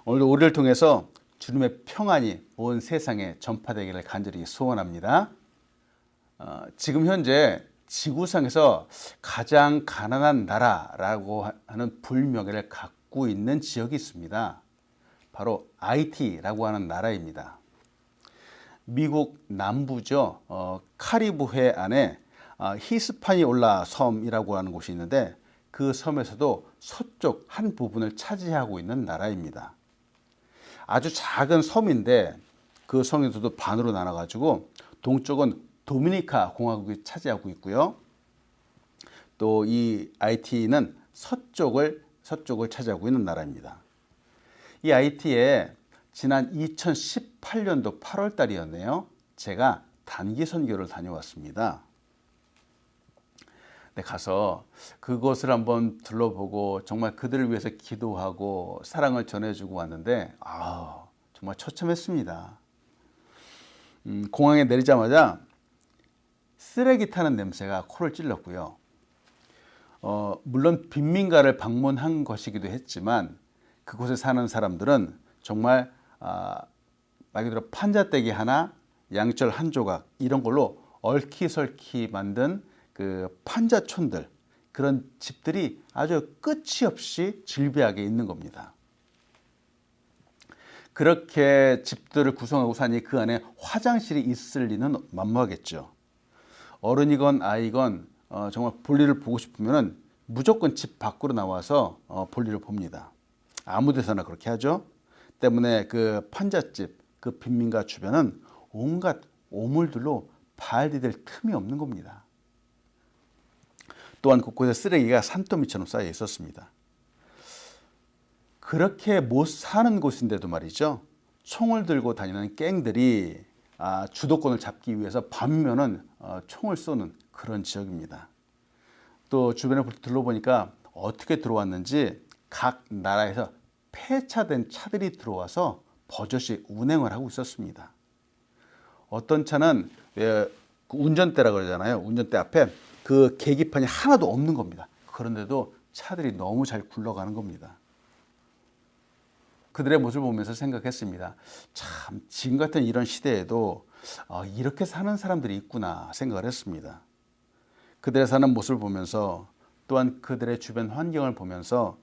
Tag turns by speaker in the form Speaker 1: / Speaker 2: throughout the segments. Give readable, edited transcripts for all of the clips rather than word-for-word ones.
Speaker 1: 오늘도 우리를 통해서 주님의 평안이 온 세상에 전파되기를 간절히 소원합니다. 지금 현재 지구상에서 가장 가난한 나라라고 하는 불명예를 갖고 있는 지역이 있습니다. 바로 하이티라고 하는 나라입니다. 미국 남부죠. 카리브해 안에 히스파니올라 섬이라고 하는 곳이 있는데 그 섬에서도 서쪽 한 부분을 차지하고 있는 나라입니다. 아주 작은 섬인데 그 섬에서도 반으로 나눠가지고 동쪽은 도미니카 공화국이 차지하고 있고요. 또 이 하이티는 서쪽을 차지하고 있는 나라입니다. 이 하이티에 지난 2018년도 8월 달이었네요. 제가 단기 선교를 다녀왔습니다. 가서 그곳을 한번 둘러보고 정말 그들을 위해서 기도하고 사랑을 전해주고 왔는데 정말 처참했습니다. 공항에 내리자마자 쓰레기 타는 냄새가 코를 찔렀고요. 물론 빈민가를 방문한 것이기도 했지만 그곳에 사는 사람들은 정말 말 그대로 판자떼기 하나, 양철 한 조각 이런 걸로 얼키설키 만든 그 판자촌들, 그런 집들이 아주 끝이 없이 질비하게 있는 겁니다. 그렇게 집들을 구성하고 사니 그 안에 화장실이 있을 리는 만무하겠죠. 어른이건 아이건 정말 볼일을 보고 싶으면 무조건 집 밖으로 나와서 볼일을 봅니다. 아무 데서나 그렇게 하죠. 때문에 그 판잣집, 그 빈민가 주변은 온갖 오물들로 발 디딜 틈이 없는 겁니다. 또한 곳곳에 쓰레기가 산더미처럼 쌓여 있었습니다. 그렇게 못 사는 곳인데도 말이죠. 총을 들고 다니는 갱들이 주도권을 잡기 위해서 밤이면은 총을 쏘는 그런 지역입니다. 또 주변에 둘러보니까 어떻게 들어왔는지 각 나라에서 폐차된 차들이 들어와서 버젓이 운행을 하고 있었습니다. 어떤 차는 운전대라 그러잖아요. 운전대 앞에 그 계기판이 하나도 없는 겁니다. 그런데도 차들이 너무 잘 굴러가는 겁니다. 그들의 모습을 보면서 생각했습니다. 참 지금 같은 이런 시대에도 이렇게 사는 사람들이 있구나 생각을 했습니다. 그들의 사는 모습을 보면서 또한 그들의 주변 환경을 보면서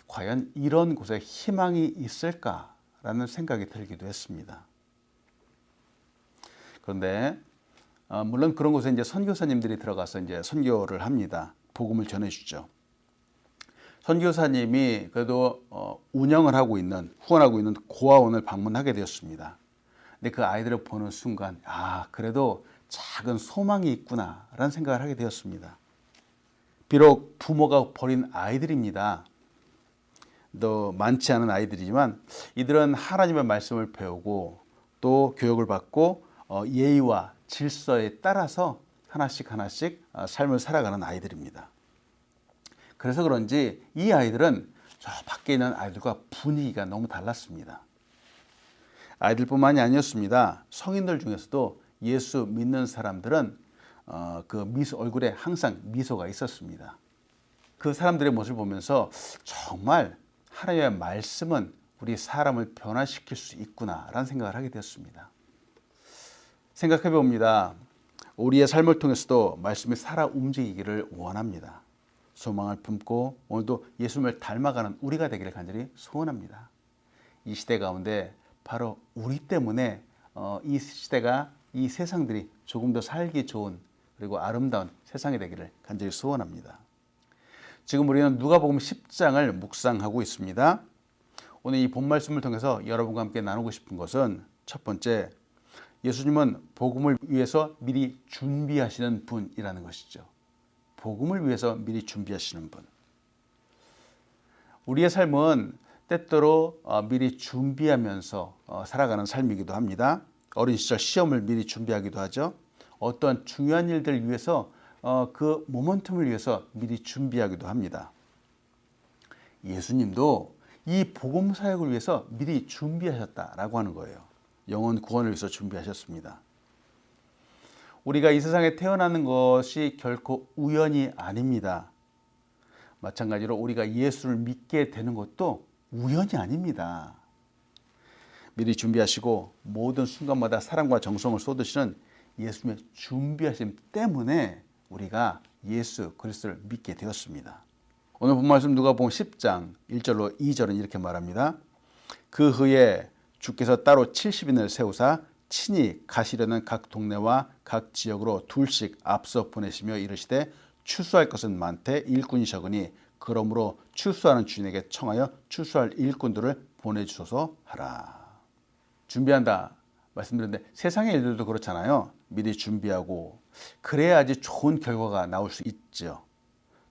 Speaker 1: 과연 이런 곳에 희망이 있을까라는 생각이 들기도 했습니다. 그런데 물론 그런 곳에 이제 선교사님들이 들어가서 이제 선교를 합니다. 복음을 전해주죠. 선교사님이 그래도 운영을 하고 있는, 후원하고 있는 고아원을 방문하게 되었습니다. 근데 그 아이들을 보는 순간, 그래도 작은 소망이 있구나라는 생각을 하게 되었습니다. 비록 부모가 버린 아이들입니다. 또 많지 않은 아이들이지만 이들은 하나님의 말씀을 배우고 또 교육을 받고 예의와 질서에 따라서 하나씩 삶을 살아가는 아이들입니다. 그래서 그런지 이 아이들은 저 밖에 있는 아이들과 분위기가 너무 달랐습니다. 아이들뿐만이 아니었습니다. 성인들 중에서도 예수 믿는 사람들은 얼굴에 항상 미소가 있었습니다. 그 사람들의 모습을 보면서 정말 하나님의 말씀은 우리 사람을 변화시킬 수 있구나라는 생각을 하게 되었습니다. 생각해 봅니다. 우리의 삶을 통해서도 말씀이 살아 움직이기를 원합니다. 소망을 품고 오늘도 예수님을 닮아가는 우리가 되기를 간절히 소원합니다. 이 시대 가운데 바로 우리 때문에 이 시대가, 이 세상들이 조금 더 살기 좋은 그리고 아름다운 세상이 되기를 간절히 소원합니다. 지금 우리는 누가복음 10장을 묵상하고 있습니다. 오늘 이 본 말씀을 통해서 여러분과 함께 나누고 싶은 것은 첫 번째, 예수님은 복음을 위해서 미리 준비하시는 분이라는 것이죠. 복음을 위해서 미리 준비하시는 분. 우리의 삶은 때때로 미리 준비하면서 살아가는 삶이기도 합니다. 어린 시절 시험을 미리 준비하기도 하죠. 어떤 중요한 일들을 위해서 그 모멘텀을 위해서 미리 준비하기도 합니다. 예수님도 이 복음 사역을 위해서 미리 준비하셨다라고 하는 거예요. 영혼 구원을 위해서 준비하셨습니다. 우리가 이 세상에 태어나는 것이 결코 우연이 아닙니다. 마찬가지로 우리가 예수를 믿게 되는 것도 우연이 아닙니다. 미리 준비하시고 모든 순간마다 사랑과 정성을 쏟으시는 예수님의 준비하심 때문에 우리가 예수 그리스도를 믿게 되었습니다. 오늘 본 말씀 누가복음 10장 1절로 2절은 이렇게 말합니다. 그 후에 주께서 따로 70인을 세우사 친히 가시려는 각 동네와 각 지역으로 둘씩 앞서 보내시며 이르시되 추수할 것은 많되 일꾼이 적으니 그러므로 추수하는 주인에게 청하여 추수할 일꾼들을 보내주소서 하라. 준비한다 말씀드렸는데 세상의 일들도 그렇잖아요. 미리 준비하고 그래야지 좋은 결과가 나올 수 있죠.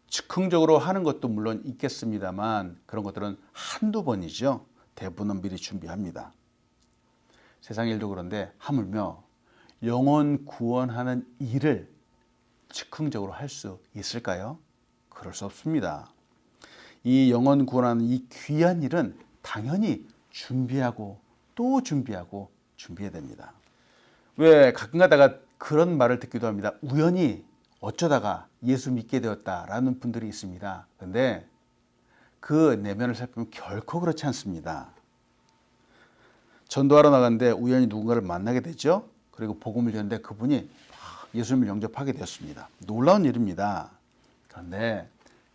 Speaker 1: 즉흥적으로 하는 것도 물론 있겠습니다만 그런 것들은 한두 번이죠. 대부분은 미리 준비합니다. 세상의 일도 그런데 하물며 영혼 구원하는 일을 즉흥적으로 할 수 있을까요? 그럴 수 없습니다. 이 영혼 구원하는 이 귀한 일은 당연히 준비하고 또 준비하고 준비해야 됩니다. 왜 가끔 가다가 그런 말을 듣기도 합니다. 우연히 어쩌다가 예수 믿게 되었다라는 분들이 있습니다. 그런데 그 내면을 살피면 결코 그렇지 않습니다. 전도하러 나갔는데 우연히 누군가를 만나게 되죠. 그리고 복음을 전했는데 그분이 예수님을 영접하게 되었습니다. 놀라운 일입니다. 그런데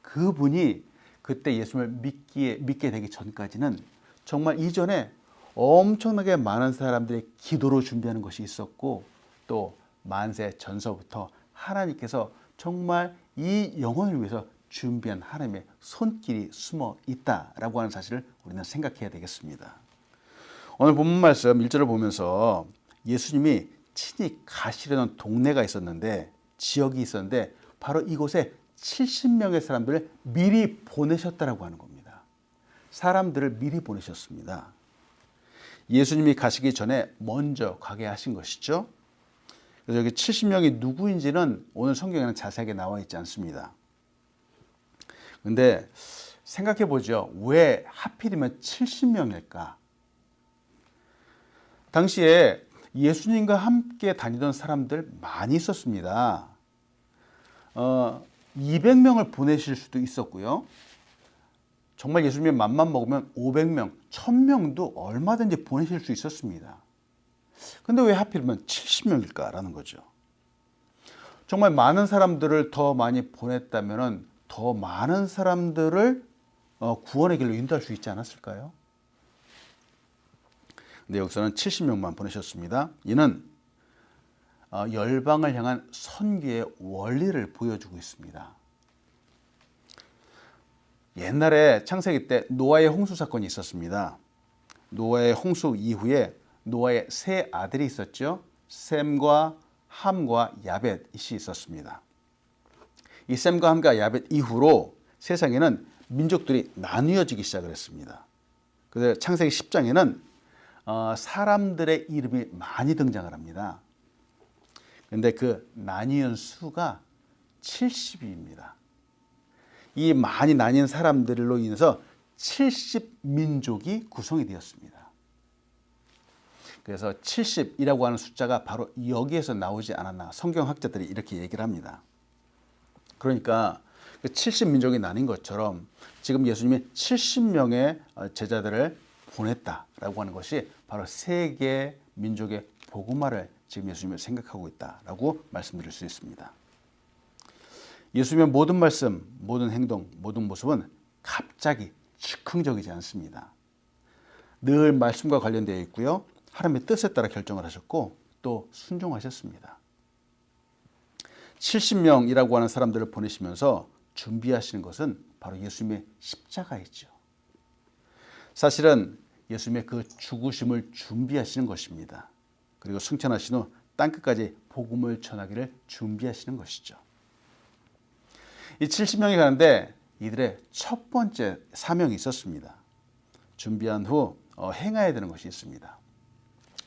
Speaker 1: 그분이 그때 예수님을 믿게 되기 전까지는 정말 이전에 엄청나게 많은 사람들의 기도로 준비하는 것이 있었고 또 만세 전서부터 하나님께서 정말 이 영혼을 위해서 준비한 하나님의 손길이 숨어 있다라고 하는 사실을 우리는 생각해야 되겠습니다. 오늘 본문 말씀 1절을 보면서 예수님이 친히 가시려는 동네가 있었는데 지역이 있었는데 바로 이곳에 70명의 사람들을 미리 보내셨다라고 하는 겁니다. 사람들을 미리 보내셨습니다. 예수님이 가시기 전에 먼저 가게 하신 것이죠. 그래서 여기 70명이 누구인지는 오늘 성경에는 자세하게 나와 있지 않습니다. 그런데 생각해 보죠. 왜 하필이면 70명일까? 당시에 예수님과 함께 다니던 사람들 많이 있었습니다. 200명을 보내실 수도 있었고요. 정말 예수님의 맘만 먹으면 500명, 1000명도 얼마든지 보내실 수 있었습니다. 근데 왜 하필이면 70명일까라는 거죠. 정말 많은 사람들을 더 많이 보냈다면 더 많은 사람들을 구원의 길로 인도할 수 있지 않았을까요? 근데 여기서는 70명만 보내셨습니다. 이는 열방을 향한 선교의 원리를 보여주고 있습니다. 옛날에 창세기 때 노아의 홍수 사건이 있었습니다. 노아의 홍수 이후에 노아의 세 아들이 있었죠. 셈과 함과 야벳이 있었습니다. 이 셈과 함과 야벳 이후로 세상에는 민족들이 나뉘어지기 시작을 했습니다. 그래서 창세기 10장에는 사람들의 이름이 많이 등장을 합니다. 그런데 그 나뉘은 수가 70입니다. 이 많이 나뉜 사람들로 인해서 70민족이 구성이 되었습니다. 그래서 70이라고 하는 숫자가 바로 여기에서 나오지 않았나 성경학자들이 이렇게 얘기를 합니다. 그러니까 그 70민족이 나뉜 것처럼 지금 예수님이 70명의 제자들을 보냈다라고 하는 것이 바로 세계 민족의 복음화를 지금 예수님이 생각하고 있다라고 말씀드릴 수 있습니다. 예수님의 모든 말씀, 모든 행동, 모든 모습은 갑자기 즉흥적이지 않습니다. 늘 말씀과 관련되어 있고요. 하나님의 뜻에 따라 결정을 하셨고 또 순종하셨습니다. 70명이라고 하는 사람들을 보내시면서 준비하시는 것은 바로 예수님의 십자가이죠. 사실은 예수님의 그 죽으심을 준비하시는 것입니다. 그리고 승천하신 후 땅끝까지 복음을 전하기를 준비하시는 것이죠. 이 70명이 가는데 이들의 첫 번째 사명이 있었습니다. 준비한 후 행해야 되는 것이 있습니다.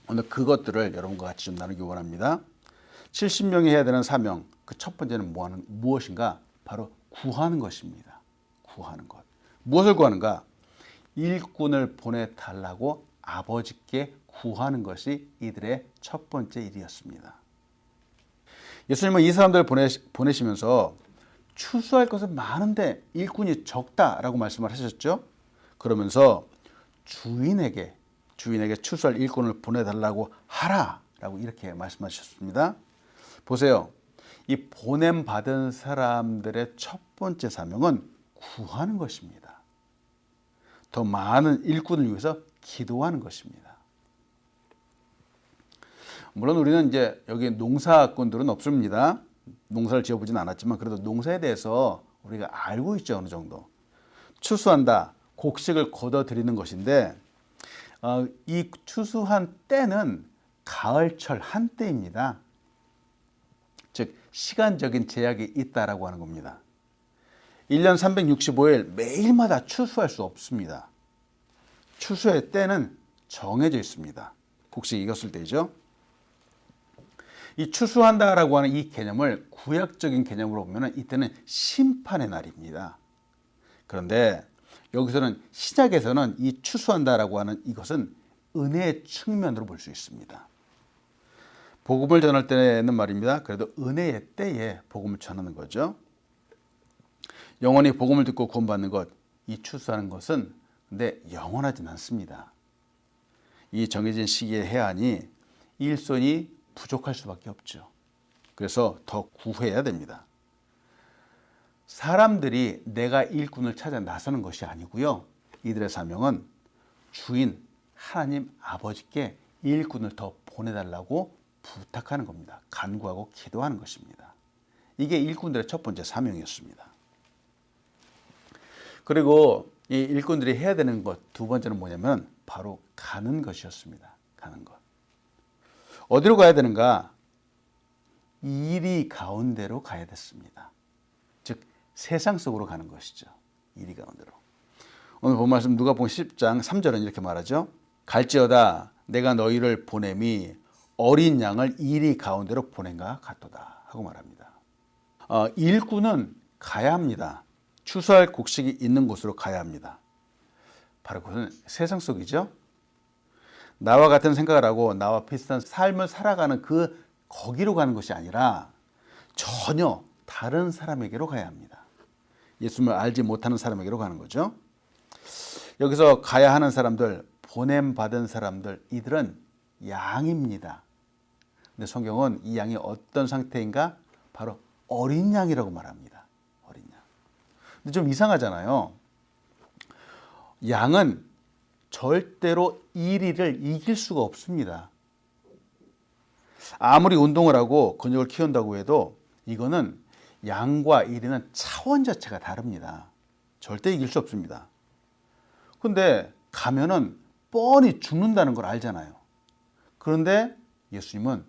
Speaker 1: 오늘 그것들을 여러분과 같이 좀 나누기 원합니다. 70명이 해야 되는 사명, 그 첫 번째는 무엇인가? 바로 구하는 것입니다. 구하는 것. 무엇을 구하는가? 일꾼을 보내달라고 아버지께 구하는 것이 이들의 첫 번째 일이었습니다. 예수님은 이 사람들을 보내시면서 추수할 것은 많은데 일꾼이 적다라고 말씀을 하셨죠. 그러면서 주인에게 주인에게 추수할 일꾼을 보내달라고 하라라고 이렇게 말씀하셨습니다. 보세요. 이 보냄 받은 사람들의 첫 번째 사명은 구하는 것입니다. 더 많은 일꾼을 위해서 기도하는 것입니다. 물론 우리는 이제 여기 농사꾼들은 없습니다. 농사를 지어보진 않았지만 그래도 농사에 대해서 우리가 알고 있죠. 어느 정도. 추수한다. 곡식을 걷어들이는 것인데 이 추수한 때는 가을철 한때입니다. 즉 시간적인 제약이 있다라고 하는 겁니다. 1년 365일 매일마다 추수할 수 없습니다. 추수의 때는 정해져 있습니다. 곡식이 익었을 때죠. 이 추수한다라고 하는 이 개념을 구약적인 개념으로 보면 이때는 심판의 날입니다. 그런데 여기서는 신약에서는 이 추수한다라고 하는 이것은 은혜의 측면으로 볼 수 있습니다. 복음을 전할 때는 말입니다. 그래도 은혜의 때에 복음을 전하는 거죠. 영원히 복음을 듣고 구원받는 것, 이 추수하는 것은 근데 영원하진 않습니다. 이 정해진 시기에 해야 하니 일손이 부족할 수밖에 없죠. 그래서 더 구해야 됩니다. 사람들이 내가 일꾼을 찾아 나서는 것이 아니고요. 이들의 사명은 주인 하나님 아버지께 일꾼을 더 보내달라고 부탁하는 겁니다. 간구하고 기도하는 것입니다. 이게 일꾼들의 첫 번째 사명이었습니다. 그리고 이 일꾼들이 해야 되는 것 두 번째는 뭐냐면 바로 가는 것이었습니다. 가는 것. 어디로 가야 되는가? 이리 가운데로 가야 됐습니다. 즉 세상 속으로 가는 것이죠. 이리 가운데로. 오늘 본 말씀 누가복음 10장 3절은 이렇게 말하죠. 갈지어다 내가 너희를 보냄이 어린 양을 이리 가운데로 보낸가 같도다 하고 말합니다. 일꾼은 가야 합니다. 추수할 곡식이 있는 곳으로 가야 합니다. 바로 그것은 세상 속이죠. 나와 같은 생각을 하고 나와 비슷한 삶을 살아가는 거기로 가는 것이 아니라 전혀 다른 사람에게로 가야 합니다. 예수님을 알지 못하는 사람에게로 가는 거죠. 여기서 가야 하는 사람들, 보냄받은 사람들, 이들은 양입니다. 근데 성경은 이 양이 어떤 상태인가? 바로 어린 양이라고 말합니다. 어린 양. 근데 좀 이상하잖아요. 양은 절대로 이리를 이길 수가 없습니다. 아무리 운동을 하고 근육을 키운다고 해도 이거는 양과 이리는 차원 자체가 다릅니다. 절대 이길 수 없습니다. 근데 가면은 뻔히 죽는다는 걸 알잖아요. 그런데 예수님은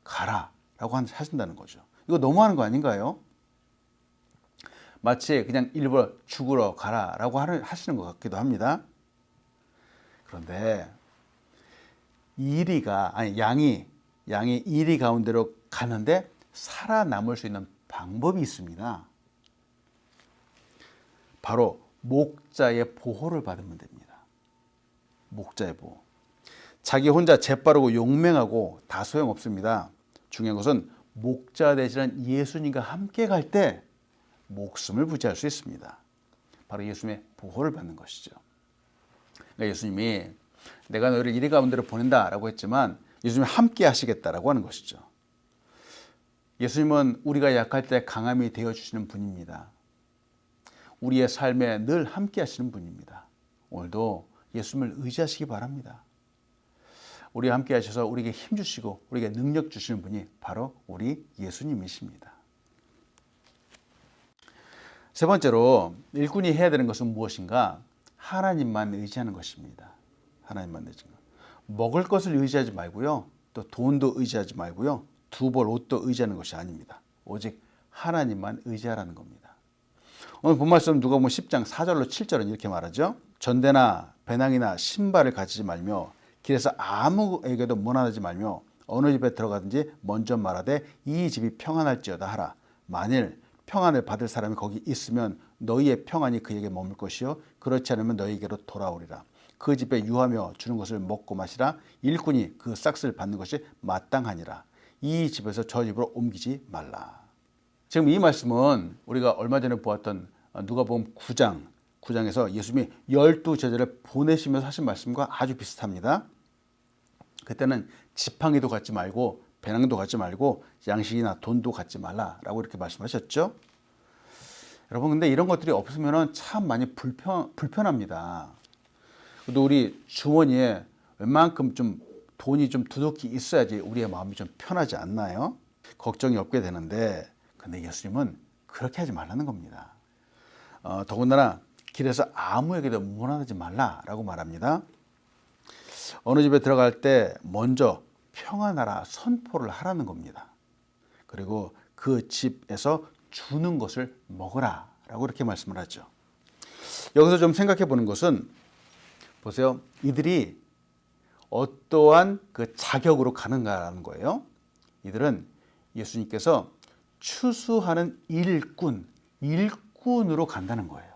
Speaker 1: 가라라고 하신다는 거죠. 이거 너무하는 거 아닌가요? 마치 그냥 일부러 죽으러 가라라고 하시는 것 같기도 합니다. 그런데 양이 이리 가운데로 가는데 살아남을 수 있는 방법이 있습니다. 바로 목자의 보호를 받으면 됩니다. 목자의 보호. 자기 혼자 재빠르고 용맹하고 다 소용없습니다. 중요한 것은 목자 되시는 예수님과 함께 갈 때 목숨을 부지할 수 있습니다. 바로 예수님의 보호를 받는 것이죠. 그러니까 예수님이 내가 너희를 이리 가운데로 보낸다라고 했지만 예수님이 함께 하시겠다라고 하는 것이죠. 예수님은 우리가 약할 때 강함이 되어주시는 분입니다. 우리의 삶에 늘 함께 하시는 분입니다. 오늘도 예수님을 의지하시기 바랍니다. 우리와 함께 하셔서 우리에게 힘 주시고 우리에게 능력 주시는 분이 바로 우리 예수님이십니다. 세 번째로 일꾼이 해야 되는 것은 무엇인가? 하나님만 의지하는 것입니다. 하나님만 의지하는 것. 먹을 것을 의지하지 말고요. 또 돈도 의지하지 말고요. 두 벌 옷도 의지하는 것이 아닙니다. 오직 하나님만 의지하라는 겁니다. 오늘 본 말씀 누가복음 10장 4절로 7절은 이렇게 말하죠. 전대나 배낭이나 신발을 가지지 말며 길에서 아무에게도 문안하지 말며 어느 집에 들어가든지 먼저 말하되 이 집이 평안할지어다 하라. 만일 평안을 받을 사람이 거기 있으면 너희의 평안이 그에게 머물 것이요 그렇지 않으면 너희에게로 돌아오리라. 그 집에 유하며 주는 것을 먹고 마시라. 일꾼이 그 싹을 받는 것이 마땅하니라. 이 집에서 저 집으로 옮기지 말라. 지금 이 말씀은 우리가 얼마 전에 보았던 누가복음 9장 9장에서 예수님이 12제자를 보내시면서 하신 말씀과 아주 비슷합니다. 그때는 지팡이도 갖지 말고 배낭도 갖지 말고 양식이나 돈도 갖지 말라라고 이렇게 말씀하셨죠. 여러분, 근데 이런 것들이 없으면 참 많이 불편합니다. 또 우리 주머니에 웬만큼 좀 돈이 좀 두둑히 있어야지 우리의 마음이 좀 편하지 않나요? 걱정이 없게 되는데, 근데 예수님은 그렇게 하지 말라는 겁니다. 더군다나 길에서 아무에게도 문안하지 말라라고 말합니다. 어느 집에 들어갈 때 먼저 평안하라 선포를 하라는 겁니다. 그리고 그 집에서 주는 것을 먹으라 라고 이렇게 말씀을 하죠. 여기서 좀 생각해 보는 것은, 보세요. 이들이 어떠한 그 자격으로 가는가라는 거예요. 이들은 예수님께서 추수하는 일꾼으로 간다는 거예요.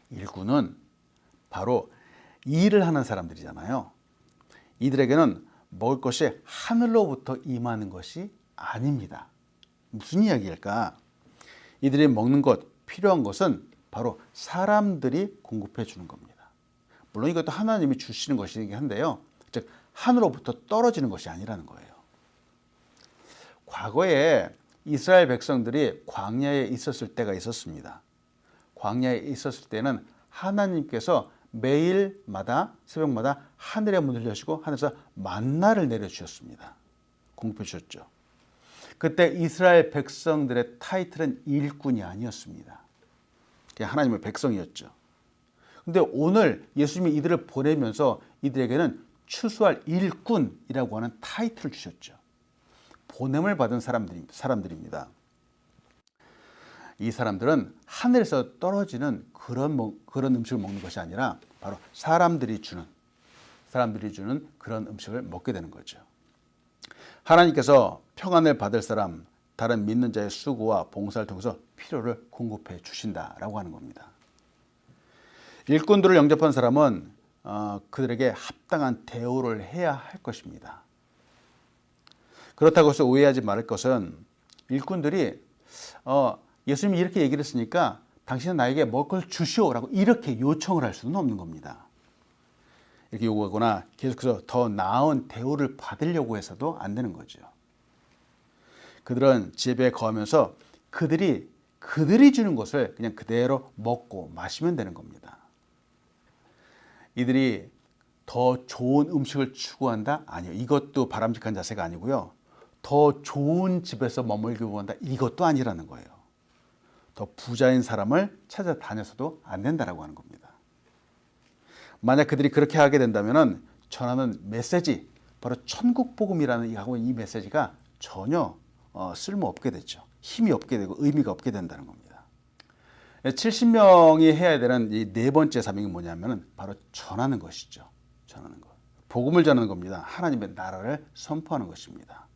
Speaker 1: 일꾼은 바로 일을 하는 사람들이잖아요. 이들에게는 먹을 것이 하늘로부터 임하는 것이 아닙니다. 무슨 이야기일까? 이들이 먹는 것, 필요한 것은 바로 사람들이 공급해 주는 겁니다. 물론 이것도 하나님이 주시는 것이긴 한데요. 즉 하늘로부터 떨어지는 것이 아니라는 거예요. 과거에 이스라엘 백성들이 광야에 있었을 때가 있었습니다. 광야에 있었을 때는 하나님께서 매일마다 새벽마다 하늘의 문을 여시고 하늘에서 만나를 내려주셨습니다. 공급해 주셨죠. 그때 이스라엘 백성들의 타이틀은 일꾼이 아니었습니다. 그냥 하나님의 백성이었죠. 근데 오늘 예수님이 이들을 보내면서 이들에게는 추수할 일꾼이라고 하는 타이틀을 주셨죠. 보냄을 받은 사람들입니다. 이 사람들은 하늘에서 떨어지는 그런 음식을 먹는 것이 아니라 바로 사람들이 주는 그런 음식을 먹게 되는 거죠. 하나님께서 평안을 받을 사람, 다른 믿는 자의 수고와 봉사를 통해서 필요를 공급해 주신다라고 하는 겁니다. 일꾼들을 영접한 사람은 그들에게 합당한 대우를 해야 할 것입니다. 그렇다고 해서 오해하지 말을 것은, 일꾼들이 예수님이 이렇게 얘기를 했으니까 당신은 나에게 먹을 것을 주시오라고 이렇게 요청을 할 수는 없는 겁니다. 이렇게 요구하거나 계속해서 더 나은 대우를 받으려고 해서도 안 되는 거죠. 그들은 집에 거하면서 그들이 주는 것을 그냥 그대로 먹고 마시면 되는 겁니다. 이들이 더 좋은 음식을 추구한다? 아니요. 이것도 바람직한 자세가 아니고요. 더 좋은 집에서 머물기 원한다? 이것도 아니라는 거예요. 더 부자인 사람을 찾아다녀서도 안 된다라고 하는 겁니다. 만약 그들이 그렇게 하게 된다면 전하는 메시지, 바로 천국 복음이라는 이 메시지가 전혀 쓸모없게 되죠. 힘이 없게 되고 의미가 없게 된다는 겁니다. 70명이 해야 되는 이 네 번째 사명이 뭐냐면 바로 전하는 것이죠. 전하는 것. 복음을 전하는 겁니다. 하나님의 나라를 선포하는 것입니다.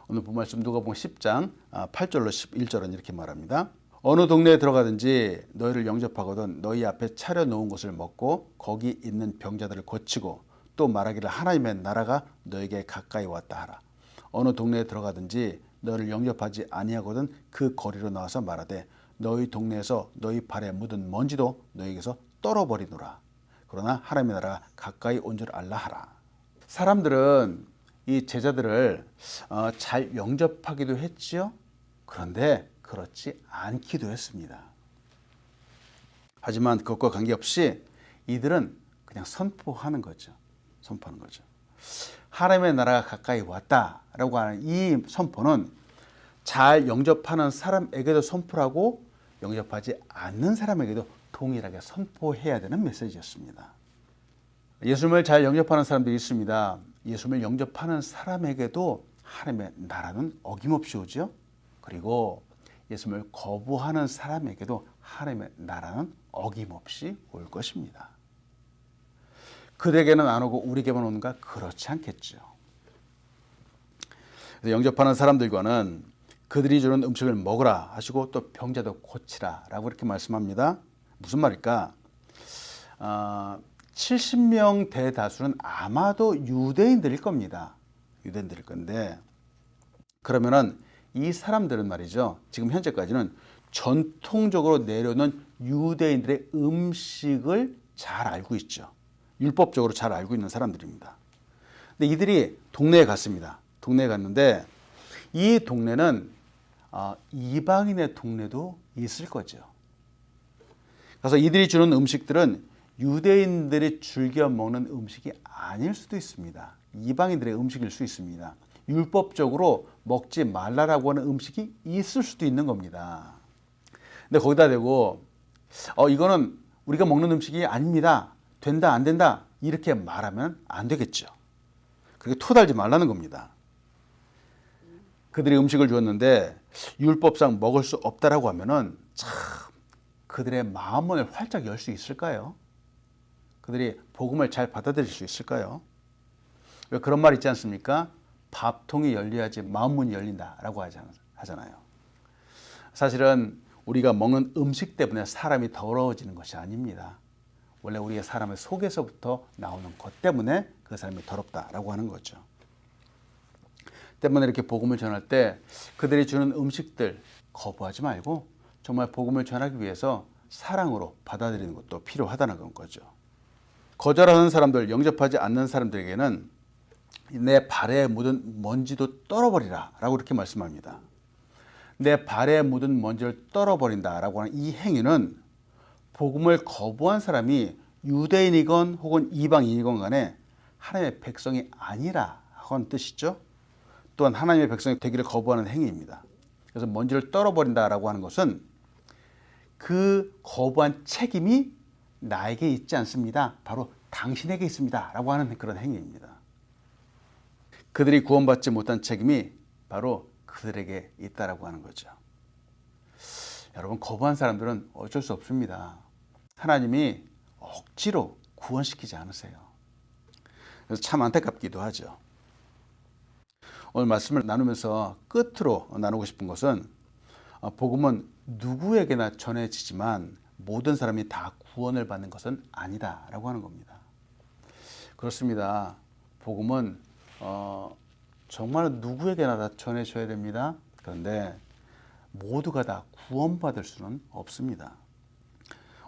Speaker 1: 오늘 본 말씀 누가복음 10장 8절로 11절은 이렇게 말합니다. 어느 동네에 들어가든지 너희를 영접하거든 너희 앞에 차려놓은 것을 먹고 거기 있는 병자들을 고치고 또 말하기를 하나님의 나라가 너에게 가까이 왔다 하라. 어느 동네에 들어가든지 너희를 영접하지 아니하거든 그 거리로 나와서 말하되 너희 동네에서 너희 발에 묻은 먼지도 너희에게서 떨어버리노라. 그러나 하나님의 나라가 가까이 온 줄 알라 하라. 사람들은 이 제자들을 잘 영접하기도 했지요. 그런데 그렇지 않기도 했습니다. 하지만 그것과 관계없이 이들은 그냥 선포하는 거죠. 하나님의 나라가 가까이 왔다라고 하는 이 선포는 잘 영접하는 사람에게도 선포하고 영접하지 않는 사람에게도 동일하게 선포해야 되는 메시지였습니다. 예수님을 잘 영접하는 사람들이 있습니다. 예수님을 영접하는 사람에게도 하나님의 나라는 어김없이 오죠. 그리고 예수님을 거부하는 사람에게도 하나님의 나라는 어김없이 올 것입니다. 그들에게는 안 오고 우리에게만 오는가? 그렇지 않겠죠. 그래서 영접하는 사람들과는 그들이 주는 음식을 먹으라 하시고 또 병자도 고치라 라고 이렇게 말씀합니다. 무슨 말일까? 70명 대다수는 아마도 유대인들일 겁니다. 유대인들일 건데, 그러면은 이 사람들은 말이죠, 지금 현재까지는 전통적으로 내려오는 유대인들의 음식을 잘 알고 있죠. 율법적으로 잘 알고 있는 사람들입니다. 근데 이들이 동네에 갔습니다. 동네에 갔는데 이 동네는 이방인의 동네도 있을 거죠. 그래서 이들이 주는 음식들은 유대인들이 즐겨 먹는 음식이 아닐 수도 있습니다. 이방인들의 음식일 수 있습니다. 율법적으로 먹지 말라라고 하는 음식이 있을 수도 있는 겁니다. 근데 거기다 대고 이거는 우리가 먹는 음식이 아닙니다. 된다 안 된다 이렇게 말하면 안 되겠죠. 그렇게 토달지 말라는 겁니다. 그들이 음식을 주었는데 율법상 먹을 수 없다라고 하면은 참 그들의 마음문을 활짝 열 수 있을까요? 그들이 복음을 잘 받아들일 수 있을까요? 왜 그런 말 있지 않습니까? 밥통이 열려야지 마음문이 열린다라고 하잖아요. 사실은 우리가 먹는 음식 때문에 사람이 더러워지는 것이 아닙니다. 원래 우리의 사람의 속에서부터 나오는 것 때문에 그 사람이 더럽다라고 하는 거죠. 때문에 이렇게 복음을 전할 때 그들이 주는 음식들 거부하지 말고 정말 복음을 전하기 위해서 사랑으로 받아들이는 것도 필요하다는 거죠. 거절하는 사람들, 영접하지 않는 사람들에게는 내 발에 묻은 먼지도 떨어버리라 라고 이렇게 말씀합니다. 내 발에 묻은 먼지를 떨어버린다라고 하는 이 행위는 복음을 거부한 사람이 유대인이건 혹은 이방인이건 간에 하나님의 백성이 아니라 하는 뜻이죠. 또한 하나님의 백성이 되기를 거부하는 행위입니다. 그래서 먼지를 떨어버린다라고 하는 것은 그 거부한 책임이 나에게 있지 않습니다. 바로 당신에게 있습니다. 라고 하는 그런 행위입니다. 그들이 구원받지 못한 책임이 바로 그들에게 있다라고 하는 거죠. 여러분, 거부한 사람들은 어쩔 수 없습니다. 하나님이 억지로 구원시키지 않으세요. 그래서 참 안타깝기도 하죠. 오늘 말씀을 나누면서 끝으로 나누고 싶은 것은 복음은 누구에게나 전해지지만 모든 사람이 다 구원을 받는 것은 아니다라고 하는 겁니다. 그렇습니다. 복음은 정말 누구에게나 다 전해져야 됩니다. 그런데 모두가 다 구원받을 수는 없습니다.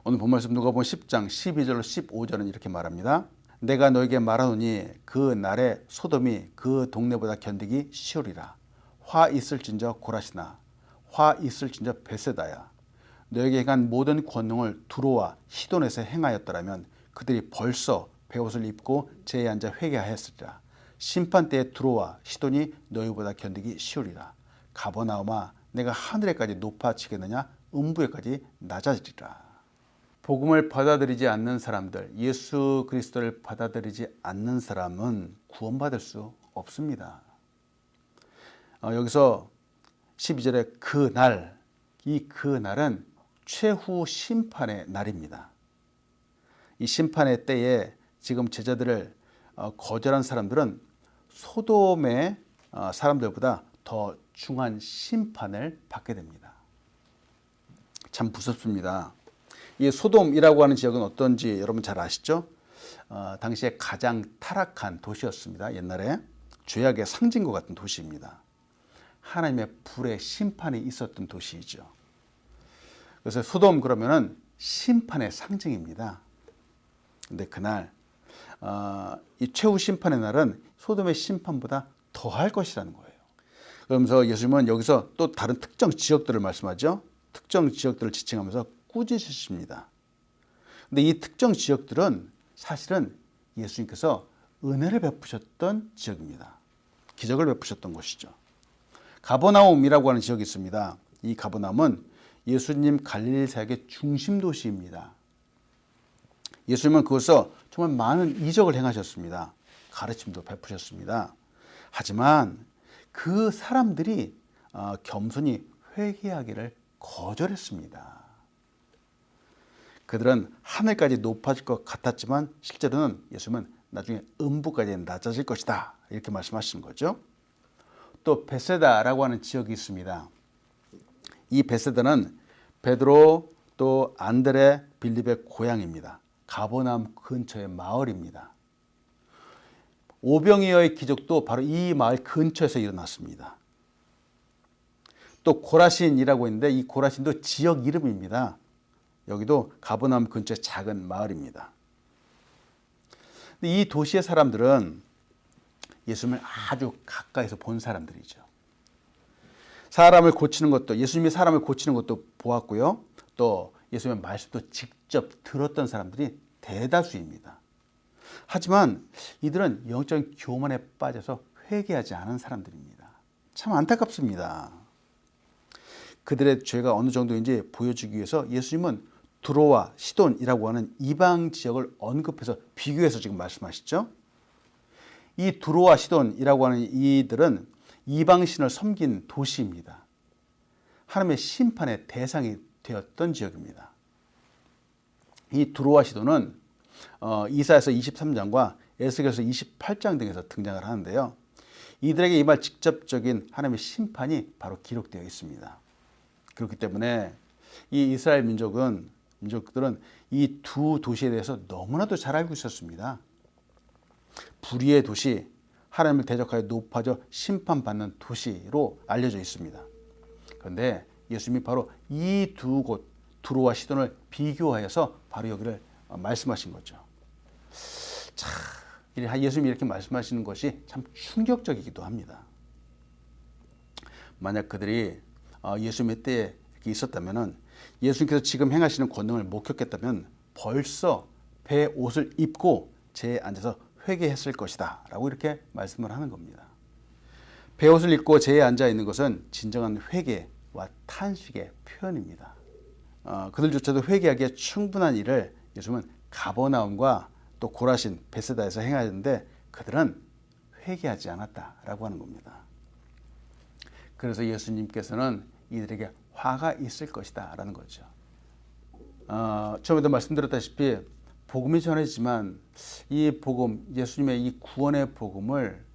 Speaker 1: 오늘 본 말씀 누가복음 10장 12절로 15절은 이렇게 말합니다. 내가 너에게 말하노니 그 날에 소돔이 그 동네보다 견디기 쉬우리라. 화 있을진저 고라시나 화 있을진저 베세다야. 너에게 행한 모든 권능을 두로와 시돈에서 행하였더라면 그들이 벌써 베옷을 입고 제에 앉아 회개하였으리라. 심판 때에 두로와 시돈이 너희보다 견디기 쉬우리라. 가버나움아 내가 하늘에까지 높아지겠느냐 음부에까지 낮아지리라. 복음을 받아들이지 않는 사람들, 예수 그리스도를 받아들이지 않는 사람은 구원받을 수 없습니다. 여기서 12절에 그 날, 이 그 날은 최후 심판의 날입니다. 이 심판의 때에 지금 제자들을 거절한 사람들은 소돔의 사람들보다 더 중한 심판을 받게 됩니다. 참 무섭습니다. 이 소돔이라고 하는 지역은 어떤지 여러분 잘 아시죠? 당시에 가장 타락한 도시였습니다. 옛날에 죄악의 상징과 같은 도시입니다. 하나님의 불의 심판이 있었던 도시이죠. 그래서 소돔 그러면은 심판의 상징입니다. 근데 그날 이 최후 심판의 날은 소돔의 심판보다 더할 것이라는 거예요. 그러면서 예수님은 여기서 또 다른 특정 지역들을 말씀하죠. 특정 지역들을 지칭하면서 꾸짖으십니다. 근데 이 특정 지역들은 사실은 예수님께서 은혜를 베푸셨던 지역입니다. 기적을 베푸셨던 곳이죠. 가버나움이라고 하는 지역이 있습니다. 이 가버나움은 예수님 갈릴리 사역의 중심 도시입니다. 예수님은 그곳에서 정말 많은 이적을 행하셨습니다. 가르침도 베푸셨습니다. 하지만 그 사람들이 겸손히 회개하기를 거절했습니다. 그들은 하늘까지 높아질 것 같았지만 실제로는 예수님은 나중에 음부까지 낮아질 것이다 이렇게 말씀하시는 거죠. 또 베세다라고 하는 지역이 있습니다. 이 베세다는 베드로 또 안드레 빌립의 고향입니다. 가버나움 근처의 마을입니다. 오병이어의 기적도 바로 이 마을 근처에서 일어났습니다. 또 고라신이라고 있는데 이 고라신도 지역 이름입니다. 여기도 가버나움 근처의 작은 마을입니다. 이 도시의 사람들은 예수님을 아주 가까이서 본 사람들이죠. 사람을 고치는 것도, 예수님이 사람을 고치는 것도 보았고요. 또 예수님의 말씀도 직접 들었던 사람들이 대다수입니다. 하지만 이들은 영적인 교만에 빠져서 회개하지 않은 사람들입니다. 참 안타깝습니다. 그들의 죄가 어느 정도인지 보여주기 위해서 예수님은 두로와 시돈이라고 하는 이방 지역을 언급해서 비교해서 지금 말씀하시죠. 이 두로와 시돈이라고 하는 이들은 이방신을 섬긴 도시입니다. 하나님의 심판의 대상이 되었던 지역입니다. 이 두로와 시돈은 이사야서 23장과 에스겔서 28장 등에서 등장을 하는데요. 이들에게 임할 직접적인 하나님의 심판이 바로 기록되어 있습니다. 그렇기 때문에 이 이스라엘 민족들은 이 두 도시에 대해서 너무나도 잘 알고 있었습니다. 불의의 도시, 하나님을 대적하여 높아져 심판받는 도시로 알려져 있습니다. 그런데 예수님이 바로 이 두 곳, 두로와 시돈을 비교하여서 바로 여기를 말씀하신 거죠. 참, 예수님이 이렇게 말씀하시는 것이 참 충격적이기도 합니다. 만약 그들이 예수님의 때에 이렇게 있었다면, 예수님께서 지금 행하시는 권능을 목격했다면 벌써 배 옷을 입고 제에 앉아서 회개했을 것이다 라고 이렇게 말씀을 하는 겁니다. 배 옷을 입고 제에 앉아 있는 것은 진정한 회개와 탄식의 표현입니다. 그들조차도 회개하기에 충분한 일을 예수님은 가버나움과 또 고라신, 베세다에서 행하였는데 그들은 회개하지 않았다라고 하는 겁니다. 그래서 예수님께서는 이들에게 화가 있을 것이다 라는 거죠. 처음에도 말씀드렸다시피 복음이 전해지지만 이 복음, 예수님의 이 구원의 복음을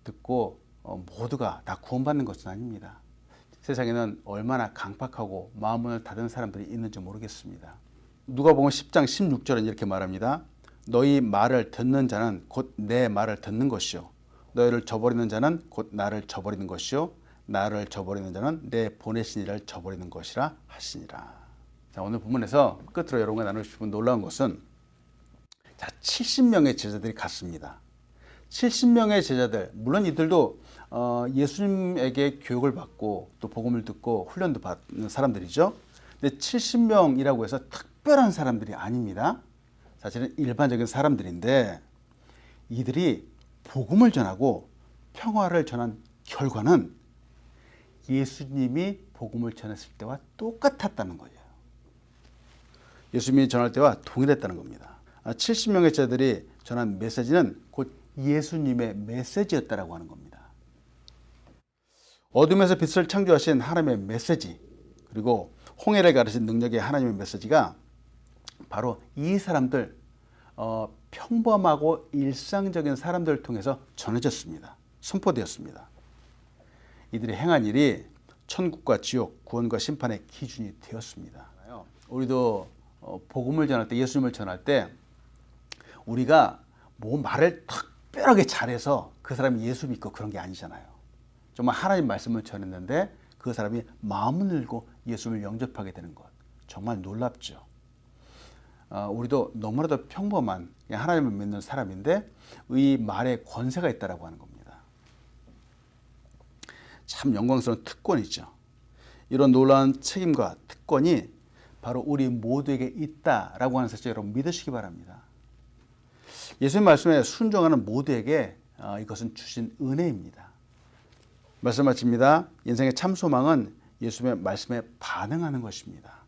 Speaker 1: 듣고 모두가 다 구원받는 것은 아닙니다. 세상에는 얼마나 강팍하고 마음을 닫은 사람들이 있는지 모르겠습니다. 누가복음 10장 16절은 이렇게 말합니다. 너희 말을 듣는 자는 곧 내 말을 듣는 것이요 너희를 저버리는 자는 곧 나를 저버리는 것이요 나를 저버리는 자는 내 보내신 이를 저버리는 것이라 하시니라. 자, 오늘 본문에서 끝으로 여러분과 나누고 싶은 놀라운 것은 70명의 제자들이 갔습니다. 70명의 제자들, 물론 이들도 예수님에게 교육을 받고 또 복음을 듣고 훈련도 받는 사람들이죠. 근데 70명이라고 해서 특별한 사람들이 아닙니다. 사실은 일반적인 사람들인데 이들이 복음을 전하고 평화를 전한 결과는 예수님이 복음을 전했을 때와 똑같았다는 거예요. 예수님이 전할 때와 동일했다는 겁니다. 70명의 제자들이 전한 메시지는 곧 예수님의 메시지였다라고 하는 겁니다. 어둠에서 빛을 창조하신 하나님의 메시지, 그리고 홍해를 가르신 능력의 하나님의 메시지가 바로 이 사람들, 평범하고 일상적인 사람들을 통해서 전해졌습니다. 선포되었습니다. 이들이 행한 일이 천국과 지옥, 구원과 심판의 기준이 되었습니다. 우리도 복음을 전할 때, 예수님을 전할 때 우리가 뭐 말을 특별하게 잘해서 그 사람이 예수 믿고 그런 게 아니잖아요. 정말 하나님 말씀을 전했는데 그 사람이 마음을 열고 예수를 영접하게 되는 것, 정말 놀랍죠. 우리도 너무나도 평범한 하나님을 믿는 사람인데 이 말에 권세가 있다라고 하는 겁니다. 참 영광스러운 특권이죠. 이런 놀라운 책임과 특권이 바로 우리 모두에게 있다라고 하는 사실 여러분 믿으시기 바랍니다. 예수님 말씀에 순종하는 모두에게 이것은 주신 은혜입니다. 말씀 마칩니다. 인생의 참 소망은 예수님의 말씀에 반응하는 것입니다.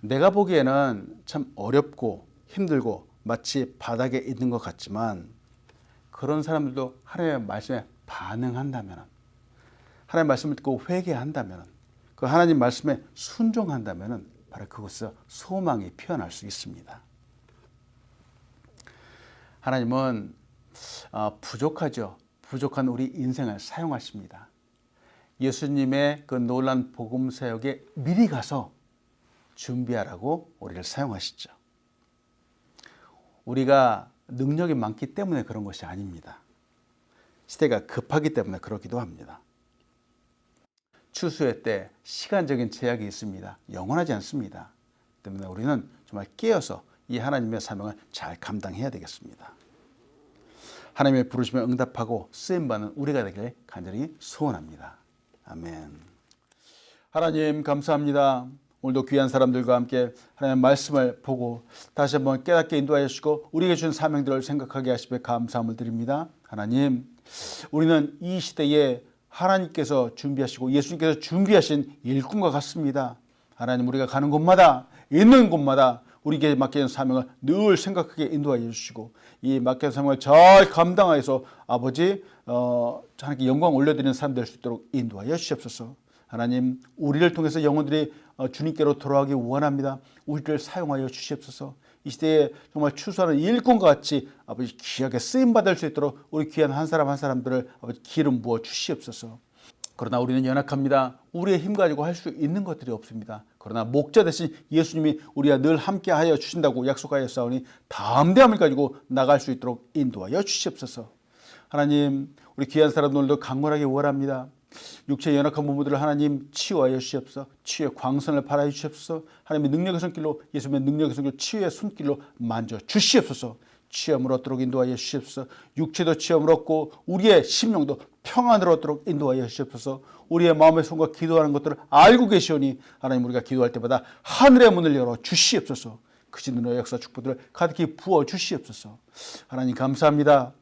Speaker 1: 내가 보기에는 참 어렵고 힘들고 마치 바닥에 있는 것 같지만 그런 사람들도 하나님의 말씀에 반응한다면, 하나님의 말씀을 듣고 회개한다면, 그 하나님 말씀에 순종한다면 바로 그곳에서 소망이 피어날 수 있습니다. 하나님은 부족하죠. 부족한 우리 인생을 사용하십니다. 예수님의 그 놀라운 복음 사역에 미리 가서 준비하라고 우리를 사용하시죠. 우리가 능력이 많기 때문에 그런 것이 아닙니다. 시대가 급하기 때문에 그렇기도 합니다. 추수의 때 시간적인 제약이 있습니다. 영원하지 않습니다. 때문에 우리는 정말 깨어서 이 하나님의 사명을 잘 감당해야 되겠습니다. 하나님의 부르심에 응답하고 쓰임받는 우리가 되길 간절히 소원합니다. 아멘. 하나님 감사합니다. 오늘도 귀한 사람들과 함께 하나님의 말씀을 보고 다시 한번 깨닫게 인도하여 주시고 우리에게 주신 사명들을 생각하게 하시며 감사함을 드립니다. 하나님, 우리는 이 시대에 하나님께서 준비하시고 예수님께서 준비하신 일꾼과 같습니다. 하나님, 우리가 가는 곳마다 있는 곳마다 우리에게 맡겨진 사명을 늘 생각하게 인도하여 주시고 이 맡겨진 사명을 잘 감당하여서 아버지 하나님께 영광 올려드리는 사람 될 수 있도록 인도하여 주시옵소서. 하나님, 우리를 통해서 영혼들이 주님께로 돌아가기 원합니다. 우리를 사용하여 주시옵소서. 이 시대에 정말 추수하는 일꾼과 같이 아버지 귀하게 쓰임받을 수 있도록 우리 귀한 한 사람 한 사람들을 아버지 기름 부어 주시옵소서. 그러나 우리는 연약합니다. 우리의 힘 가지고 할 수 있는 것들이 없습니다. 그러나 목자 대신 예수님이 우리와 늘 함께하여 주신다고 약속하였사오니 담대함을 가지고 나갈 수 있도록 인도하여 주시옵소서. 하나님, 우리 귀한 사람들도 강건하게 원합니다. 육체의 연약한 부모들을 하나님 치유하여 주시옵소서. 치유의 광선을 발하여 주시옵소서. 하나님의 능력의 손길로 예수님의 능력의 손길로 치유의 손길로 만져 주시옵소서. 치유함을 얻도록 인도하여 주시옵소서. 육체도 치유함을 얻고 우리의 심령도 평안을 얻도록 인도하여 주시옵소서. 우리의 마음의 손과 기도하는 것들을 알고 계시오니 하나님, 우리가 기도할 때마다 하늘의 문을 열어 주시옵소서. 크신 은혜의 역사 축복들을 가득히 부어 주시옵소서. 하나님 감사합니다.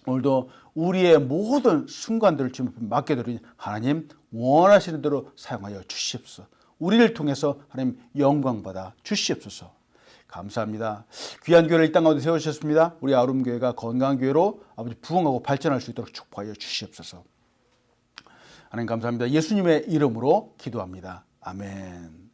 Speaker 1: 오늘도 우리의 모든 순간들을 주님 앞에 맡겨드리니 하나님 원하시는 대로 사용하여 주시옵소서. 우리를 통해서 하나님 영광받아 주시옵소서. 감사합니다. 귀한 교회를 이 땅 가운데 세우셨습니다. 우리 아름교회가 건강한 교회로 아버지 부흥하고 발전할 수 있도록 축복하여 주시옵소서. 하나님 감사합니다. 예수님의 이름으로 기도합니다. 아멘.